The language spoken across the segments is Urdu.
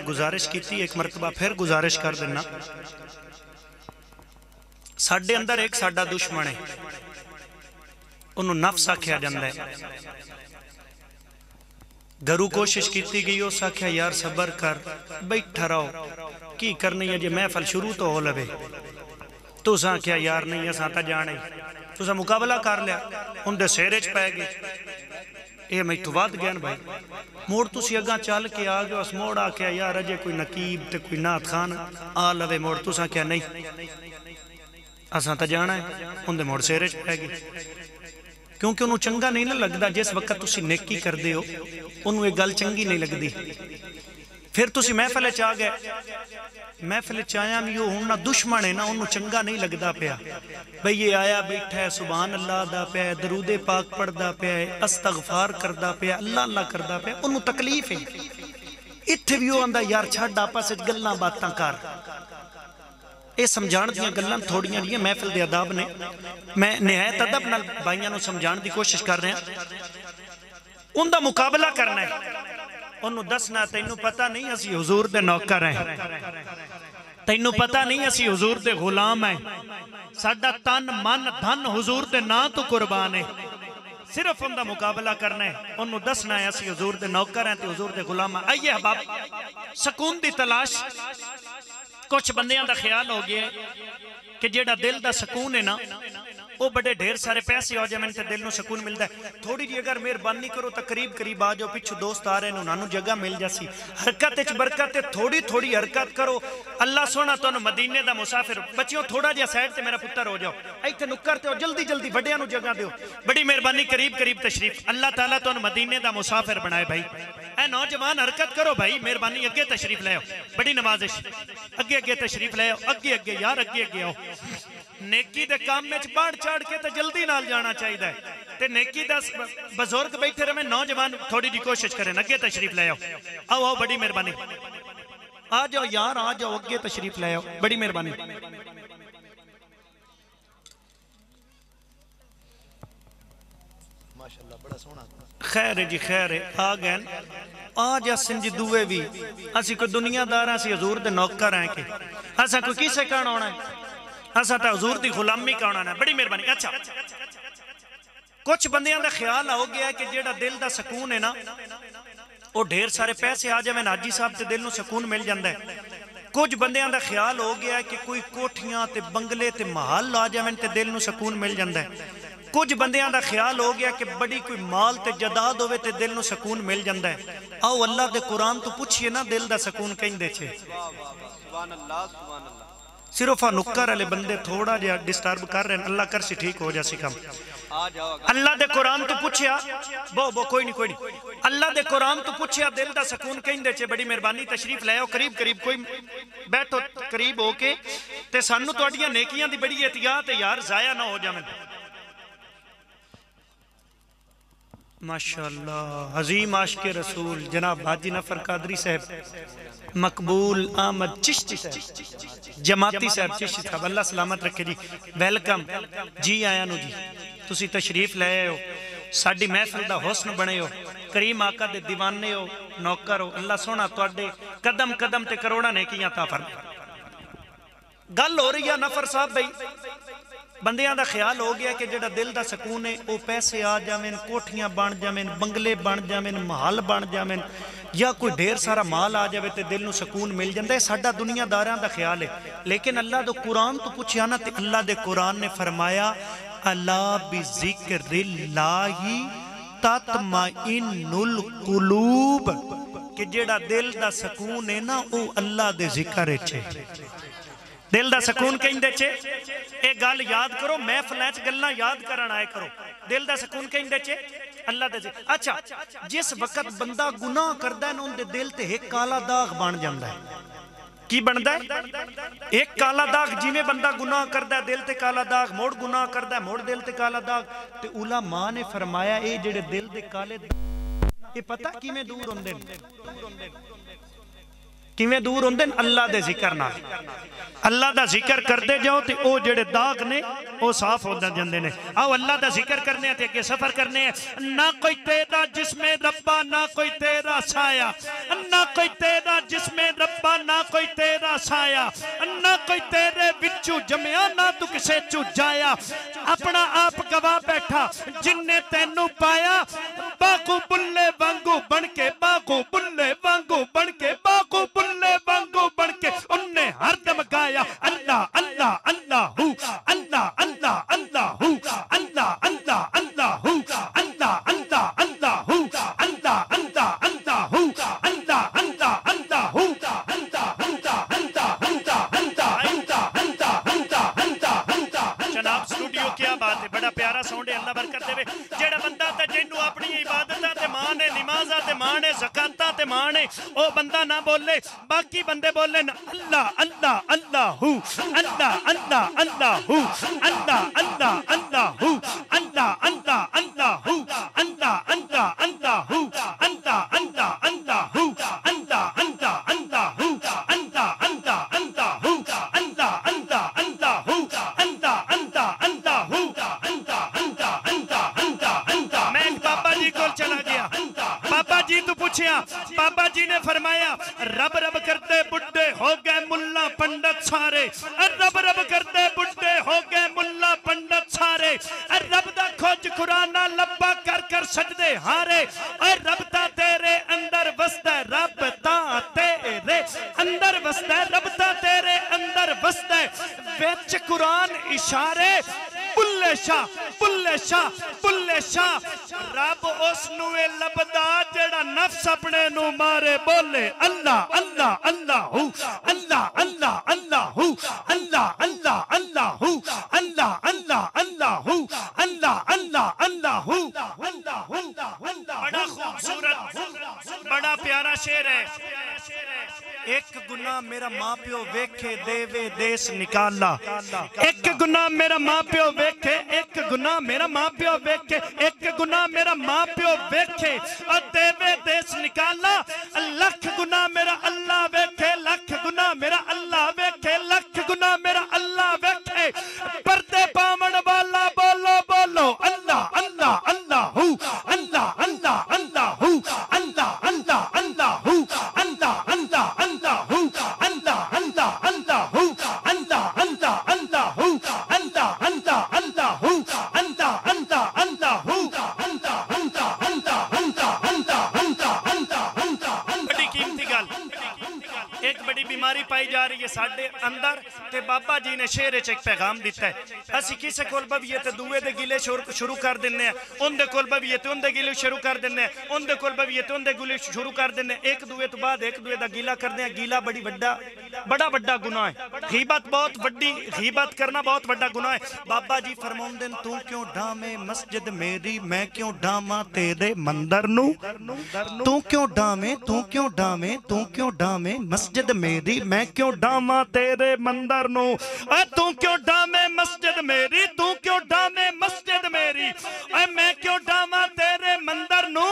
گزارش کی تھی، ایک مرتبہ پھر گزارش کر دینا. ساڈے اندر ایک ساڈا دشمن ہے، انہوں نفس آکھیا جاندہ ہے. گھرو کوشش کیتی گئی، اس آکھیا یار صبر کر، بیٹھا رہو، کی کرنی ہے جی محفل شروع تو ہو لوے. تو اساں آکھیا یار نہیں اساں تا جانے، تو اساں مقابلہ کر لیا، ان دے سیرے چ پائے گئے. اے میں تو واد گیا بھائی، موڑ تو سی اگاں چال کے آگے اس موڑ آکھیا یار اجے کوئی نقیب تے کوئی نات خان آ لوے. موڑ تو اساں کیا نہیں اساں تا جانا ہے، ان دے موڑ سیرے چ پائے گئے. کیونکہ انہوں چنگا نہیں نہ لگدا جس وقت تسی نیکی کر دے ہو، انہوں ایک گل چنگی نہیں لگ دی. پھر تسی محفل چاہ گئے، محفل چاہیاں بھی ہوں نہ دشمن ہے نا، انہوں چنگا نہیں لگدا پیا. بھئی یہ آیا بیٹھا ہے، سبحان اللہ دا پیا ہے، درود پاک پڑھ دا پیا ہے، استغفار کر دا پیا ہے، اللہ اللہ کر دا پیا ہے، انہوں تکلیف ہے. اتھے بھی ہو آندہ یار چھاڑ آپا سے گلنا باتاں کر. اے سمجھان دیاں گلن تھوڑیاں دیاں محفل دے اداب نے. میں نہایت ادب نال بھائیاں نو سمجھان دی کوشش کر رہے ہیں. ان دا مقابلہ کرنا ہے، انہوں دسنا تینوں پتہ نہیں اسی حضور دے نوکر ہیں، تینوں پتہ نہیں اسی حضور دے غلام ہیں، ساڈا تن من دھن حضور دے نا تو قربان ہے. صرف ان دا مقابلہ کرنا ہے، انہوں دسنا ہے اسی حضور دے نوکر ہیں تے حضور دے غلام ہیں. آئیے احباب، سکون دی تلاش. کچھ بندیاں دا خیال ہو گیا کہ جیڑا دل دا سکون ہے نا، وہ بڑے ڈھیر سارے پیسے ہو جائے میں تے دل نو سکون ملتا ہے. تھوڑی جی اگر مہربانی کرو تو قریب آ جاؤ، پچھو دوست آ رہے ہیں، انہوں جگہ مل جاسی. حرکت اچ برکت ہے، تھوڑی حرکت کرو. اللہ سونا تو مدینے دا مسافر. بچیوں تھوڑا جا سائڈ تے میرا پتر ہو جاؤ، ایتھے نکرتے ہو، جلدی وڈیاں نو جگہ دیو. بڑی مہربانی، قریب تشریف. اللہ تعالیٰ تو مدینے دا مسافر بنائے بھائی. اے نوجوان حرکت کرو بھائی، مہربانی اگے تشریف لے آؤ. بڑی نوازش، اگے تشریف لے آؤ، اگے یار اگے آؤ. نیکی دے کام میں بڑھ چڑھ کے تے جلدی نال جانا چاہیے تے نیکی دا بزرگ بیٹھے رہے. نوجوان تھوڑی جی کوشش کریں، اگے تشریف لے آؤ. آؤ بڑی مہربانی، آ جاؤ یار، آ جاؤ اگے تشریف لے آؤ. بڑی مہربانی. خیر ہے جی، خیر ہے. آ گئے آ جا سنجی دوئے بھی. اسی کوئی دنیا دار ہیں، اسی حضور دے نوکر ہیں کہ اسا کوئی کسے کہنا ہونا ہے، اسا تا حضور دی غلامی کا ہونا ہے. بڑی مہربانی. اچھا، کچھ بندیاں دا خیال ہو گیا کہ جیڑا دل دا سکون ہے نا، وہ ڈھیر سارے پیسے آ جائیں حاجی صاحب تے دل نو سکون مل جاندہ ہے. کچھ بندیاں دا خیال ہو گیا کہ کوئی کوٹھیاں تے بنگلے تے محل آ جائیں تے دل نو سکون مل جاندہ ہے. کچھ بندیاں دا خیال ہو گیا کہ بڑی کوئی مال تے جداد ہوئے تے دل نو سکون مل جاندہ ہے. آؤ اللہ دے قرآن تو پوچھئے نا دل دا سکون کہیں دے چھے. صرف نکر علی بندے تھوڑا جا ڈسٹرب کر رہے ہیں، اللہ کر سی ٹھیک ہو جا سی کم. اللہ دے قرآن تو پوچھیا کوئی نہیں. اللہ دے قرآن تو پوچھیا دل دا سکون کہیں دے چھے. بڑی مہربانی تشریف لے آؤ. قریب کوئی بیٹھو قریب ہو کے تے سانو تو اڈیاں نیکیاں دی بڑی احتیاط ہے یار، ضائع نہ ہو جائیں. ماشاءاللہ. عظیم عاشق رسول جناب حاجی نفر قادری صاحب، مقبول احمد چشتی صاحب، جماعتی صاحب چشتی صاحب، اللہ سلامت رکھے جی. ویلکم جی. آیا نو جی، تسی تشریف لے ہو، ساڑی محفل دا حسن بنے ہو، کریم آقا دے دیوانے ہو، نوکر ہو. اللہ سونا توڑے قدم تے کروڑا نیکیاں تا فرمائے. گل ہو رہی ہے نفر صاحب بھئی، بندیاں دا خیال ہو گیا کہ جڑا دل دا سکون ہے وہ پیسے آ جامن، کوٹھیاں بن جامن، بنگلے بن جامن، محل بن جامن، یا کوئی ڈھیر سارا مال آ جاوے تے دل نو سکون مل جاندے. ساڈا دنیا داراں دا خیال ہے. لیکن اللہ دے قرآن تو پوچھیا نا تے اللہ دے قرآن نے فرمایا الا بذکر اللہ تطمئن القلوب، کہ جڑا دل دا سکون ہے نا وہ اللہ دے ذکر ہے. دل دا سکون کہیں دے چھے. ایک گال یاد کرو، محفل ہے گلنا یاد کرنا آئے کرو. دل دا سکون کہیں دے چھے اللہ دے ذکر. اچھا، جس وقت بندہ گناہ کردہ ہے نا ان دے دل تے ایک کالا داغ بان جاندہ ہے. کی بندہ ہے؟ ایک کالا داغ. جی میں بندہ گناہ کردہ ہے دل تے کالا داغ، موڑ گناہ کردہ ہے موڑ دل تے کالا داغ. تے علماء نے فرمایا اے جڑے دل دے کالے داغ یہ پتہ کی میں دور ہوندے، کی میں دور ہوندے اللہ دے ذکر نہ. اللہ دا ذکر کر دے جاؤ تے او جڑے داغ نے او صاف ہو جاندے نے. آؤ اللہ دا ذکر کرنے ہیں تے کہ سفر کرنے ہیں. نہ کوئی تیرا جسم ربا نہ کوئی تیرا سایہ, نہ کوئی تیرا جسم ربا نہ کوئی تیرا سایہ, نہ کوئی تیرے بچو جمعہ نہ تو کسے چو جایا. اپنا آپ گواہ بیٹھا جن نے تینو پایا, باغو بلے وانگو بن کے, باغو بلے وانگو بن کے, باغو بلے وانگو بن کے ان نے ہر دم گایا اللہ اللہ اللہ ہو, اللہ اللہ اللہ ہو, اللہ اللہ اللہ ہو, اللہ اللہ اللہ ہو, اللہ اللہ اللہ ہو, اللہ اللہ اللہ ہو, اللہ اللہ اللہ اللہ. جناب سٹوڈیو کیا بات ہے, بڑا پیارا ساؤنڈ ہے, اللہ برکت دے. جڑا بندہ تے جنوں اپنی عبادتاں تے مانے, نمازاں تے مانے, زکاتاں تے مانے, او بندہ نہ بولے, باقی بندے بولے اللہ اللہ اللہ ہو, اللہ اللہ اللہ ہو, اللہ اللہ اللہ ہو, اللہ اللہ اللہ ہو, اللہ اللہ اللہ ہو, اللہ اللہ اللہ ہو, اللہ اللہ اللہ ہو, اللہ اللہ اللہ ہو, اللہ اللہ اللہ ہو, اللہ اللہ اللہ ہو, اللہ اللہ اللہ اللہ. میں بابا جی کو چلا گیا, بابا جی تو پوچھیا, بابا جی نے فرمایا رب رب کرتے بڈھے ہو گئے ملا پنڈت سارے, رب رب کرتے بڈھے ہو گئے ملا پنڈت سارے, رب دا کھوج قرآن لبا کر کر سجدے ہارے, رب دا تیرے اندر وسطہ, رب دا تیرے اندر وسطہ, رب دا تیرے اندر وسطہ, ویچ قرآن اشارے بلے شاہ بلے شاہ بلے شاہ. رب اس نوے لبدا جڑا نفس اپنے نو مارے, بولے اللہ اللہ اللہ ہو, اللہ اللہ اللہ ہو, اللہ اللہ اللہ ہو, اللہ اللہ اللہ ہو, اللہ اللہ اللہ ہو, اللہ اللہ. بڑا خوبصورت بڑا پیارا شعر ہے. ایک گناہ میرا ماں پیو ویکھے دیوے دیس نکالا, ایک گناہ میرا ماں پیو ویکھے, ایک گناہ میرا ماں پیو ویکھے, ایک گناہ میرا ماں پیو ویکھے اور دیوے دیس نکالا. لکھ گناہ میرا اللہ ویکھے, لکھ گناہ میرا اللہ ویکھے, لکھ گناہ میرا اللہ ویکھے, پردے پامن والا بولو بولو اللہ اللہ اللہ ہو, اللہ اللہ اللہ ہو, اللہ اللہ اللہ ہو, اللہ اللہ اللہ ہو, اللہ اللہ اللہ ہو, اللہ اللہ اللہ ہو, اللہ اللہ اللہ ہو, اللہ اللہ اللہ ہو, اللہ اللہ اللہ اللہ. بڑی قیمتی گل, ایک بڑی بیماری پائی جا رہی ہے ساڈے اندر, تے بابا جی نے شعر وچ ایک پیغام دیتا ہے. اسی کسے کول بھویے تے دوے دے گلے شروع کر دنے ہیں, ان دے کول بھویے تے ان دے گلے شروع کر دنے ہیں, ان دے کول بھویے تے ان دے گلے شروع کر دنے ہیں, ایک دوے تو بعد ایک دوے دا گیلا کردے ہیں. گیلا بڑی بڑا بڑا گناہ ہے, غیبت بہت بڑی, غیبت کرنا بہت بڑا گناہ ہے. بابا جی فرماؤندے تو کیوں ڈھامے مسجد میری, میں کیوں ڈھاما تیرے مندر نو, تو کیوں ڈھامے, تو کیوں ڈھامے, تو کیوں ڈھامے مسجد میری, میں کیوں ڈھاما تیرے مندر نو, تو کیوں ڈھامے مسجد میری, تو کیوں ڈھامے مسجد میری, میں کیوں ڈھاما تیرے مندر نو.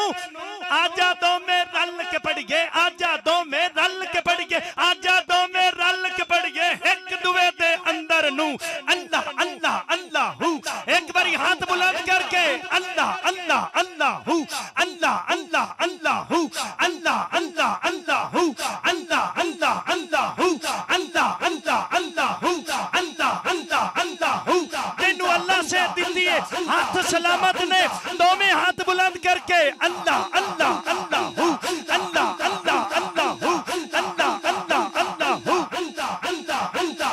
آجا دو میں رل کے پڑھئے, آجا دو میں رل کے پڑھئے, آجا دو میں رل کے پڑھئے, ایک دوے دے اندر نو. اللہ اللہ اللہ ہو, ایک باری ہاتھ بلند کر کے اللہ اللہ اللہ ہو, اللہ اللہ اللہ ہو, اللہ اللہ اللہ ہو, اللہ اللہ اللہ ہو, اللہ اللہ اللہ ہو, اللہ اللہ اللہ ہو. تینو اللہ سے دیتی ہے ہاتھ سلامت نے, دو میں ہاتھ بلند کر کے اللہ اللہ اللہ ہو, اللہ اللہ اللہ ہو, اللہ اللہ اللہ ہو, اللہ اللہ اللہ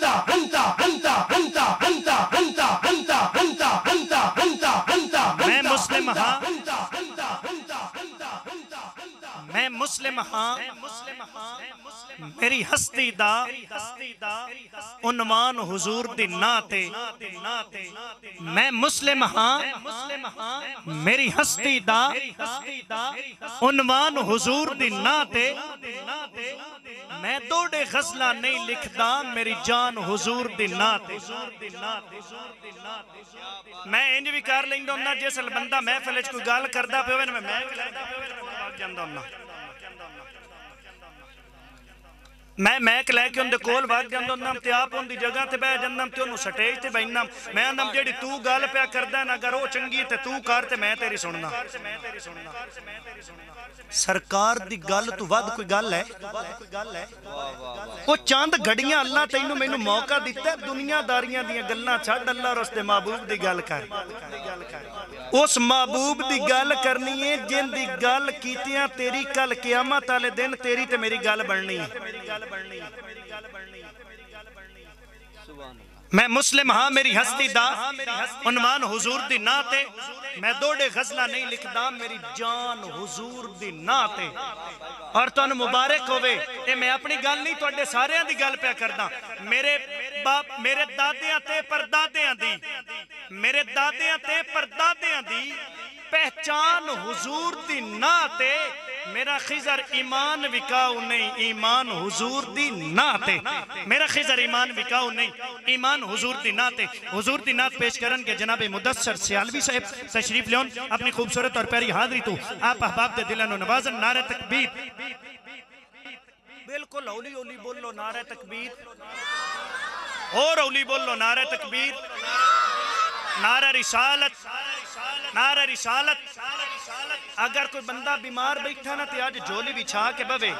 اللہ اللہ اللہ اللہ اللہ اللہ اللہ اللہ اللہ اللہ. میں مسلم ہاں, میں مسلم ہاں, میری ہستی دا عنوان حضور دی ناتے, میں مسلم ہاں, میری ہستی دا عنوان حضور دی ناتے, میں دوڑے غزلہ نہیں لکھدا, میری جان حضور دی ناتے. میں انج بھی کر لیں گا جیسے بندہ محفل وچ کوئی گل کردا پیا ہوے, میں جاندا ہوں. میں میک لے کے اندے کول بھاگ جاندہ ہوں تے آپ ان دی جگہ تے بے جاندم تے انہوں سٹیج تے بہننا میں اندم جیڑی تو گال پیا کردہ نا اگر وہ چنگی تے تو کار تے میں تیری سننا سرکار دی گال تو ود کوئی گال ہے وہ چاند گھڑیاں اللہ تینوں میں انہوں موقع دیتا ہے دنیا داریاں دیا گلنا چھاڑ اللہ اور اس دے محبوب دی گال کر اس محبوب دی گال کرنی ہے جن دی گال کیتیاں تیری کل قیامت آلے دن تیری تے میری گال بڑھنی ہے میں مسلم ہاں میری ہستی دا عنوان حضور دی ناتے میں دوڑے غزلہ نہیں لکھ دا میری جان حضور دی ناتے اور تو انہوں مبارک ہوئے اے میں اپنی گال نہیں تو اڈے سارے دی گال پہ کردہ میرے دادیاں تے پردادیاں دی میرے دادیاں تے پردادیاں دی پہچان حضور دی ناتے میرا خضر ایمان وکاؤ نہیں ایمان حضور دی ناتے میرا خضر ایمان وکاؤ نہیں ایمان حضور دی ناتے حضور دی نات پیش کرن کے جناب مدثر سیالوی صاحب تشریف لیون اپنی خوبصورت اور پیاری حاضری تو آپ احباب دے دلن و نوازن نعرہ تکبیر بالکل اولی اولی بول لو نعرہ تکبیر اور اولی بول لو نعرہ تکبیر نعرہ رسالت نعرہ رسالت اگر کوئی بندہ بیمار بیٹھا نا تے آج جولی بچھا کے بوے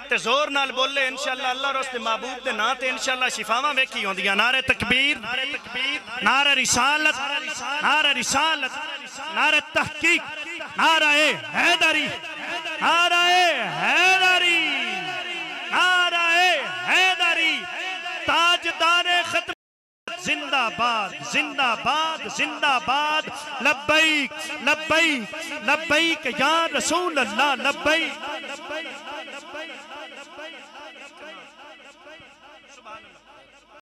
تے زور نال بولے انشاءاللہ اللہ اور اس تے محبوب دے نا تے انشاءاللہ شفاواں ویکھی ہوندیاں نعرہ تکبیر نعرہ رسالت نعرہ رسالت نعرہ تحقیق نعرہ حیدری نعرہ حیدری نعرہ حیدری تاجدار ختم زندہ باد زندہ باد زندہ باد لبیک لبیک لبیک یا رسول اللہ لبیک